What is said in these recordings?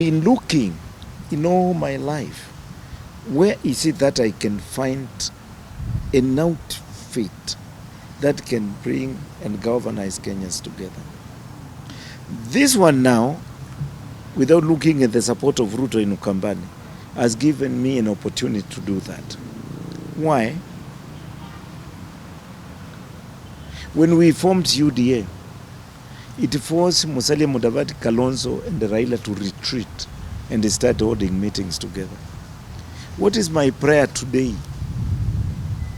In looking in all my life, where is it that I can find an outfit that can bring and galvanize Kenyans together? This one now, without looking at the support of Ruto in Ukambani, has given me an opportunity to do that. Why? When we formed UDA, it forced Musalia Mudavadi, Kalonzo and Raila to retreat and they start holding meetings together. What is my prayer today?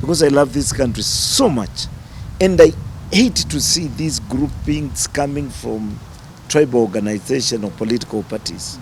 Because I love this country so much and I hate to see these groupings coming from tribal organization or political parties.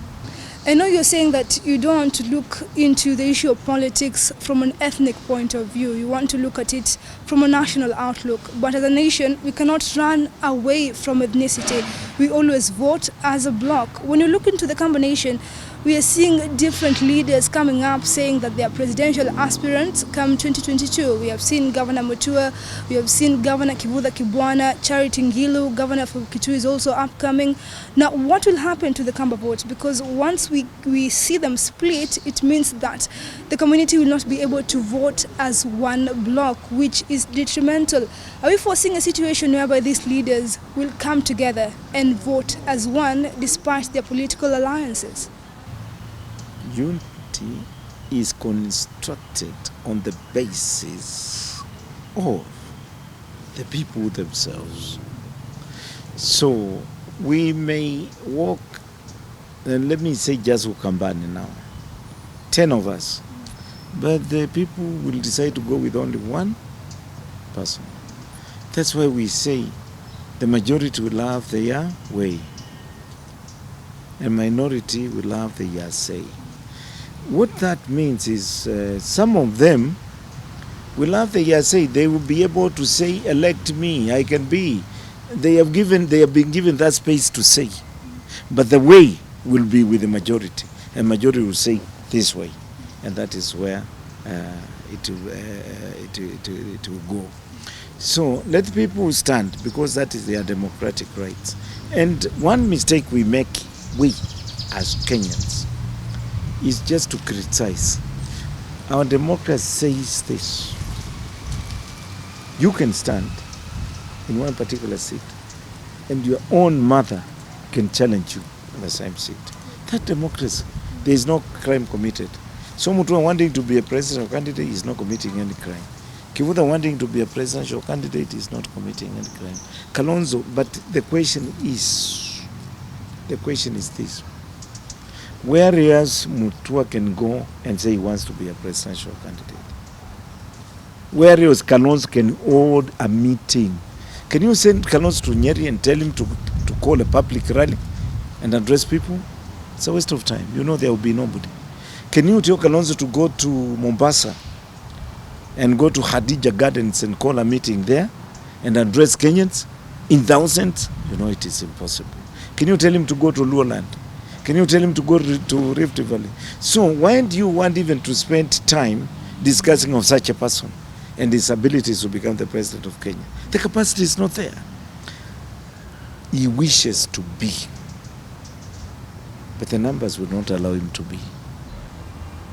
I know you're saying that you don't want to look into the issue of politics from an ethnic point of view. You want to look at it from a national outlook. But as a nation, we cannot run away from ethnicity. We always vote as a bloc. When you look into the combination, we are seeing different leaders coming up saying that they are presidential aspirants come 2022. We have seen Governor Mutua, we have seen Governor Kivutha Kibwana, Charity Ngilu, Governor for Kitui is also upcoming. Now, what will happen to the Kamba vote? Because once we see them split, it means that the community will not be able to vote as one bloc, which is detrimental. Are we forcing a situation whereby these leaders will come together and vote as one despite their political alliances? Unity is constructed on the basis of the people themselves. So we may walk, let me say just Ukambani now, 10 of us, but the people will decide to go with only one person. That's why we say the majority will have their way, and minority will have their say. What that means is some of them will have their say. They will be able to say, elect me, I can be. They have been given that space to say. But the way will be with the majority. And majority will say this way. And that is where it will go. So let people stand, because that is their democratic rights. And one mistake we make, we as Kenyans, is just to criticize. Our democracy says this: you can stand in one particular seat and your own mother can challenge you in the same seat. That democracy, there is no crime committed. So Muthama wanting to be a presidential candidate is not committing any crime. Kivutha wanting to be a presidential candidate is not committing any crime. Kalonzo, but the question is this: whereas Mutua can go and say he wants to be a presidential candidate, whereas Kalonzo can hold a meeting. Can you send Kalonzo to Nyeri and tell him to call a public rally and address people? It's a waste of time. You know there will be nobody. Can you tell Kalonzo to go to Mombasa and go to Hadija Gardens and call a meeting there and address Kenyans in thousands? You know it is impossible. Can you tell him to go to Luoland? Can you tell him to go to Rift Valley? So why do you want even to spend time discussing of such a person and his abilities to become the president of Kenya? The capacity is not there. He wishes to be, but the numbers will not allow him to be.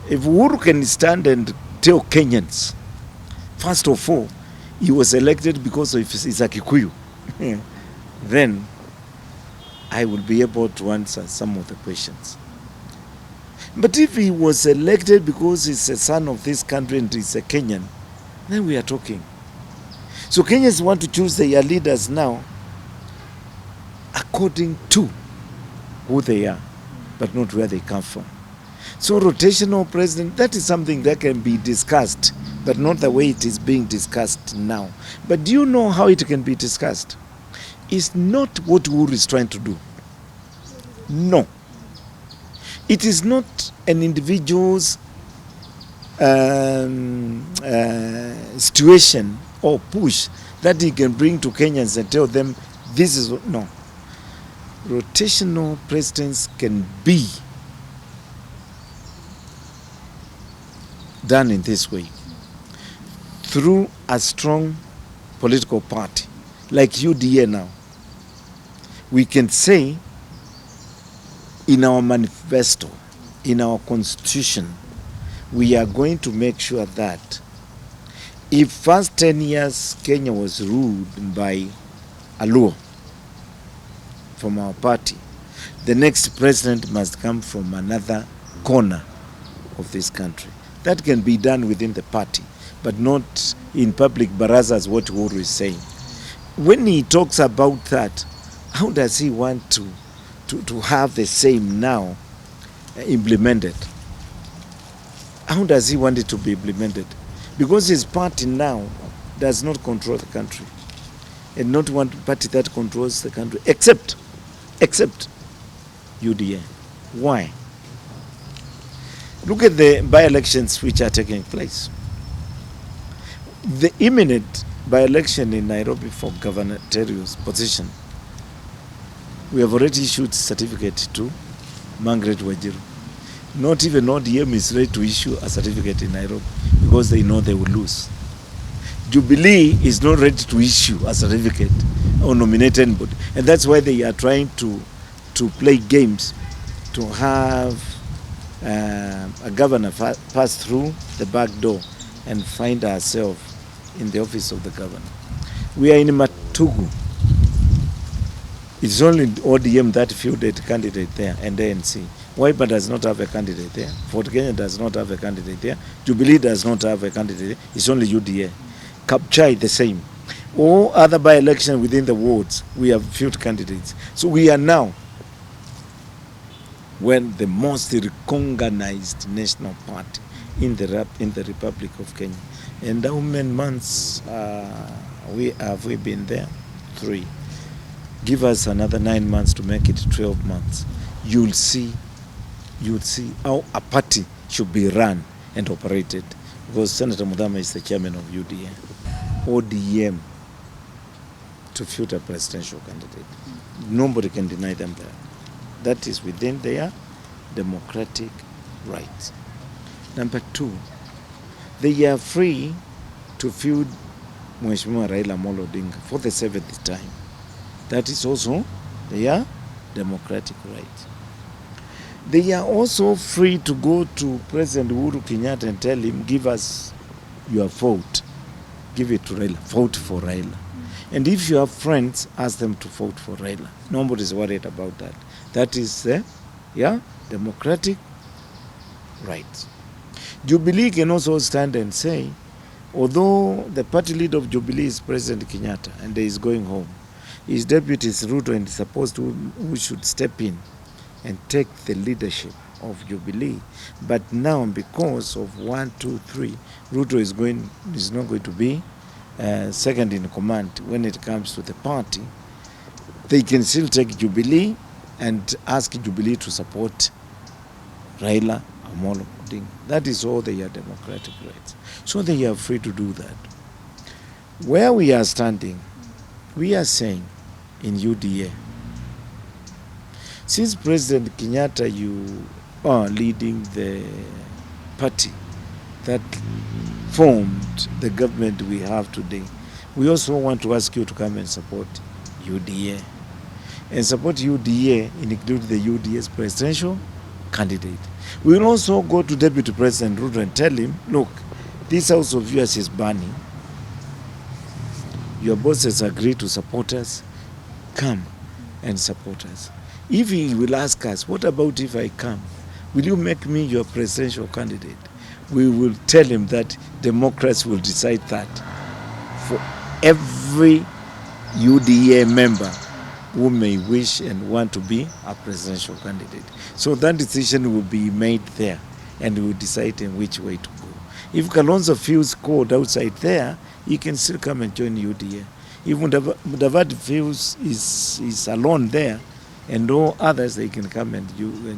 If Uhuru can stand and tell Kenyans, first of all, he was elected because of his Kikuyu, then I will be able to answer some of the questions. But if he was elected because he's a son of this country and he's a Kenyan, then we are talking. So Kenyans want to choose their leaders now according to who they are, but not where they come from. So rotational president, that is something that can be discussed, but not the way it is being discussed now. But do you know how it can be discussed? It's not what Uhuru is trying to do. No. It is not an individual's situation or push that he can bring to Kenyans and tell them this is what. No. Rotational presidents can be done in this way, through a strong political party like UDA now. We can say in our manifesto, in our constitution, we are going to make sure that if first 10 years Kenya was ruled by a Luo from our party, the next president must come from another corner of this country. That can be done within the party, but not in public baraza, as what Uhuru is saying. When he talks about that, how does he want to have the same now implemented? How does he want it to be implemented? Because his party now does not control the country, and not one party that controls the country, except UDA. Why? Look at the by-elections which are taking place. The imminent by-election in Nairobi for gubernatorial position, we have already issued certificate to Margaret Wajiru. Not even ODM is ready to issue a certificate in Nairobi because they know they will lose. Jubilee is not ready to issue a certificate or nominate anybody, and that's why they are trying to play games to have a governor pass through the back door and find ourselves in the office of the governor. We are in Matugu. It's only ODM that fielded candidate there, and ANC. Wiper does not have a candidate there. Fort Kenya does not have a candidate there. Jubilee does not have a candidate. It's only UDA. Kapchai the same. All other by-election within the wards, we have few candidates. So we are now when the most recognized national party in the Republic of Kenya. And how many months we been there? 3. Give us another 9 months to make it 12 months. You'll see how a party should be run and operated, because Senator Muthama is the chairman of UDA. ODM to field a presidential candidate. Nobody can deny them that. That is within their democratic rights. Number 2, they are free to field Mheshimiwa Raila Odinga for the 7th time. That is also their democratic right. They are also free to go to President Uhuru Kenyatta and tell him, give us your vote. Give it to Raila. Vote for Raila. And if you have friends, ask them to vote for Raila. Nobody is worried about that. That is the democratic right. Jubilee can also stand and say, although the party leader of Jubilee is President Kenyatta and he is going home, his deputy is Ruto and is supposed to, who should step in and take the leadership of Jubilee. But now, because of 1, 2, 3, Ruto is not going to be second in command when it comes to the party. They can still take Jubilee and ask Jubilee to support Raila Amolo Odinga. That is all their democratic rights. So they are free to do that. Where we are standing, we are saying in UDA, since President Kenyatta, you are leading the party that formed the government we have today, we also want to ask you to come and support UDA. And support UDA include the UDA's presidential candidate. We will also go to Deputy President Ruto and tell him, look, this house of yours is burning. Your bosses agree to support us. Come and support us. If he will ask us, what about if I come? Will you make me your presidential candidate? We will tell him that Democrats will decide that for every UDA member who may wish and want to be a presidential candidate. So that decision will be made there, and we will decide in which way to go. If Kalonzo feels cold outside there, he can still come and join UDA. If Mudavadi feels is alone there, and all others, they can come and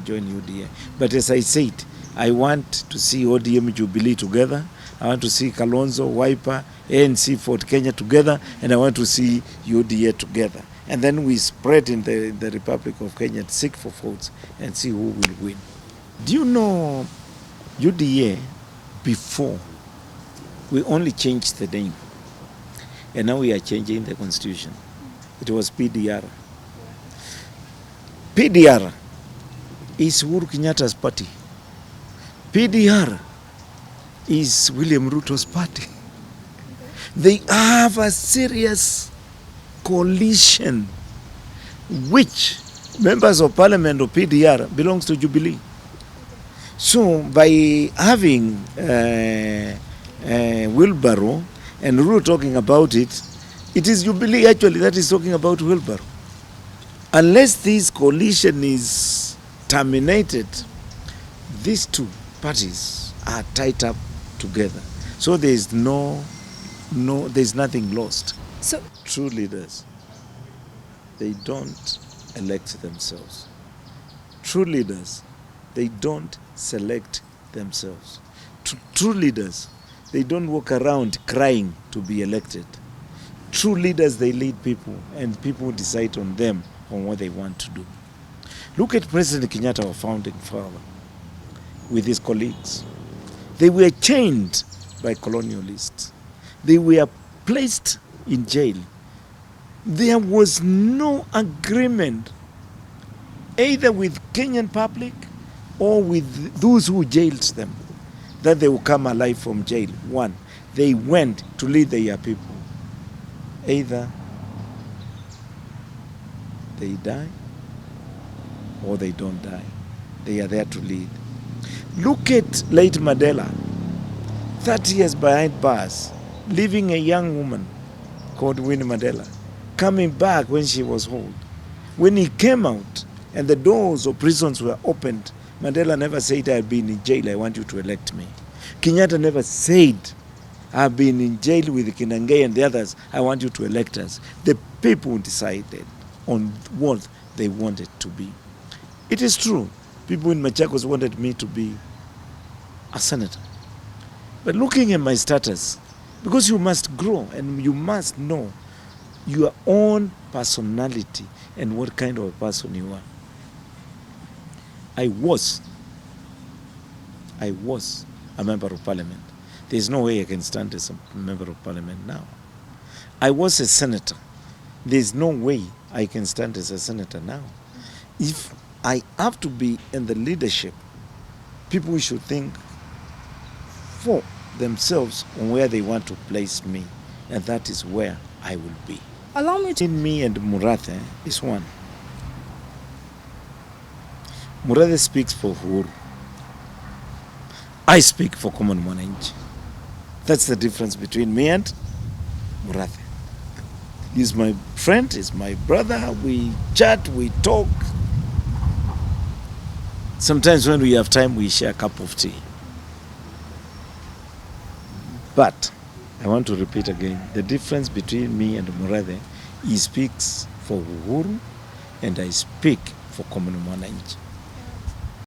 join UDA. But as I said, I want to see ODM Jubilee together. I want to see Kalonzo, Wiper, ANC, Fort Kenya together, and I want to see UDA together. And then we spread in the Republic of Kenya, seek for votes, and see who will win. Do you know UDA, before, we only changed the name, and now we are changing the constitution. It was PDR. PDR is Uhuru Kenyatta's party. PDR is William Ruto's party. They have a serious coalition which members of parliament of PDR belongs to Jubilee. So by having Wilbaro and Ruto talking about it, it is Jubilee actually that is talking about Wilbaro. Unless this coalition is terminated, these two parties are tied up together. So there is there's nothing lost. So True leaders, they don't elect themselves. True leaders, they don't select themselves. True leaders, they don't walk around crying to be elected. True leaders, they lead people, and people decide on them on what they want to do. Look at President Kenyatta, our founding father, with his colleagues. They were chained by colonialists. They were placed in jail. There was no agreement either with Kenyan public or with those who jailed them that they will come alive from jail. One, they went to lead their people. Either they die or they don't die. They are there to lead. Look at late Mandela, 30 years behind bars, leaving a young woman called Winnie Mandela, coming back when she was old. When he came out and the doors of prisons were opened, Mandela never said, I've been in jail, I want you to elect me. Kenyatta never said, I've been in jail with Kinangay and the others, I want you to elect us. The people decided on what they wanted to be. It is true, people in Machakos wanted me to be a senator. But looking at my status, because you must grow and you must know your own personality and what kind of a person you are. I was a member of parliament. There's no way I can stand as a member of parliament now. I was a senator. There's no way I can stand as a senator now. If I have to be in the leadership, people should think for themselves on where they want to place me, and that is where I will be. allow me to... In me and Murathe is one. Murathe speaks for Uhuru. I speak for common Mwananchi. That's the difference between me and Murathe. He's my friend, he's my brother, we chat, we talk. Sometimes when we have time, we share a cup of tea. But I want to repeat again, the difference between me and Murathe, he speaks for Uhuru and I speak for common Mwananchi.